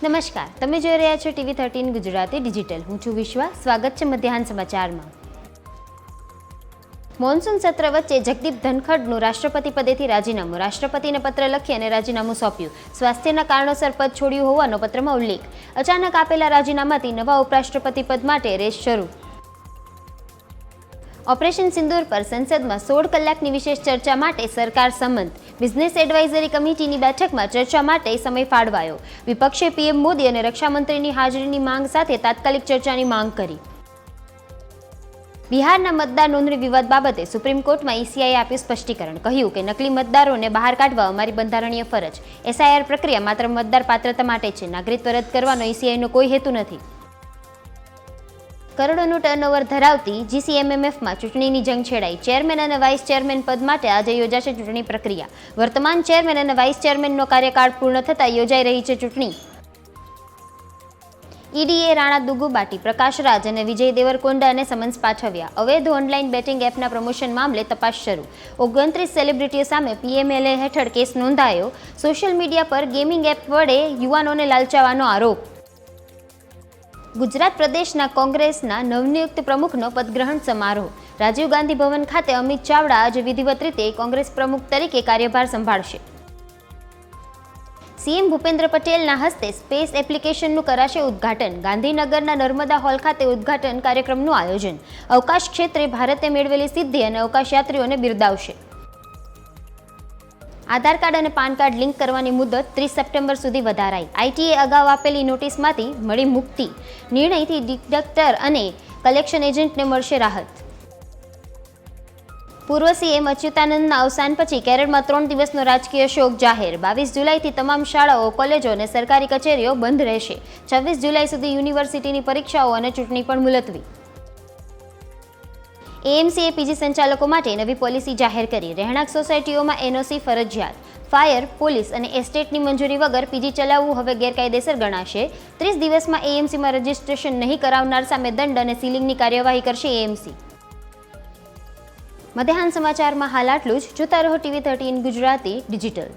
નમસ્કાર, તમે જોઈ રહ્યા છો TV13 ગુજરાતી ડિજિટલ. હું છું વિશ્વા. સ્વાગત છે મધ્યાહન સમાચારમાં. મોન્સૂન સત્ર વચ્ચે જગદીપ ધનખડનું રાષ્ટ્રપતિ પદેથી રાજીનામું. રાષ્ટ્રપતિને પત્ર લખી અને રાજીનામું સોંપ્યું. સ્વાસ્થ્યના કારણોસર પદ છોડ્યું હોવાનો પત્રમાં ઉલ્લેખ. અચાનક આપેલા રાજીનામાથી નવા ઉપરાષ્ટ્રપતિ પદ માટે રેસ શરૂ. ઓપરેશન સિંદૂર પર સંસદમાં 16 કલાકની વિશેષ ચર્ચા માટે સરકાર સંમત. બિઝનેસ એડવાઇઝરી કમિટીની બેઠકમાં ચર્ચા માટે સમય ફાળવાયો. વિપક્ષે પીએમ મોદી અને રક્ષામંત્રીની હાજરીની માંગ સાથે તાત્કાલિક ચર્ચાની માંગ કરી. બિહારના મતદાર નોંધણી વિવાદ બાબતે સુપ્રીમ કોર્ટમાં ઈસીઆઈએ આપ્યું સ્પષ્ટીકરણ. કહ્યું કે નકલી મતદારોને બહાર કાઢવા અમારી બંધારણીય ફરજ. એસઆઈઆર પ્રક્રિયા માત્ર મતદાર પાત્રતા માટે છે. નાગરિકત્વ રદ કરવાનો ઈસીઆઈનો કોઈ હેતુ નથી. કરોડોનું ટર્નઓવર ધરાવતી જીસીએમએમએફમાં ચૂંટણીની જંગ છેડાઈ. ચેરમેન અને વાઇસ ચેરમેન પદ માટે આજે યોજાશે ચૂંટણી પ્રક્રિયા. વર્તમાન ચેરમેન અને વાઇસ ચેરમેનનો કાર્યકાળ પૂર્ણ થતાં યોજાઈ રહી છે ચૂંટણી. ઈડીએ રાણા દુગુબાટી, પ્રકાશ રાજ અને વિજય દેવરકોંડાને સમન્સ પાઠવ્યા. અવૈધ ઓનલાઈન બેટિંગ એપના પ્રમોશન મામલે તપાસ શરૂ. 29 સેલિબ્રિટીઓ સામે પીએમએલએ હેઠળ કેસ નોંધાયો. સોશિયલ મીડિયા પર ગેમિંગ એપ વડે યુવાનોને લાલચાવવાનો આરોપ. ગુજરાત પ્રદેશના કોંગ્રેસના નવનિયુક્ત પ્રમુખનો પદગ્રહણ સમારોહ. રાજીવ ગાંધી ભવન ખાતે અમિત ચાવડા આજે વિધિવત રીતે કોંગ્રેસ પ્રમુખ તરીકે કાર્યભાર સંભાળશે. સીએમ ભૂપેન્દ્ર પટેલના હસ્તે સ્પેસ એપ્લિકેશનનું કરાશે ઉદ્ઘાટન. ગાંધીનગરના નર્મદા હોલ ખાતે ઉદ્ઘાટન કાર્યક્રમનું આયોજન. અવકાશ ક્ષેત્રે ભારતે મેળવેલી સિદ્ધિ અને અવકાશયાત્રીઓને બિરદાવશે. આધાર કાર્ડ અને પાન કાર્ડ લિંક કરવાની મુદત 30 સપ્ટેમ્બર સુધી વધારાઈ. આઈટીએ અગાઉ આપેલી નોટિસમાંથી મળી મુક્તિ. નિર્ણયથી ડિડક્ટર અને કલેક્શન એજન્ટને મળશે રાહત. પૂર્વ સીએમ અચ્યુતાનંદના અવસાન પછી કેરળમાં 3 દિવસનો રાજકીય શોક જાહેર. 22 જુલાઈથી તમામ શાળાઓ, કોલેજો અને સરકારી કચેરીઓ બંધ રહેશે. 26 જુલાઈ સુધી યુનિવર્સિટીની પરીક્ષાઓ અને ચૂંટણી પણ મુલતવી. એએમસીએ પીજી સંચાલકો માટે નવી પોલિસી જાહેર કરી. રહેણાંક સોસાયટીઓમાં એનઓસી ફરજિયાત. ફાયર, પોલીસ અને એસ્ટેટની મંજૂરી વગર પીજી ચલાવવું હવે ગેરકાયદેસર ગણાશે. 30 દિવસમાં એએમસીમાં રજીસ્ટ્રેશન નહીં કરાવનાર સામે દંડ અને સીલિંગની કાર્યવાહી કરશે એએમસી. મધ્યાહન સમાચારમાં હાલ આટલું જ. જોતા રહો TV13 ગુજરાતી ડિજિટલ.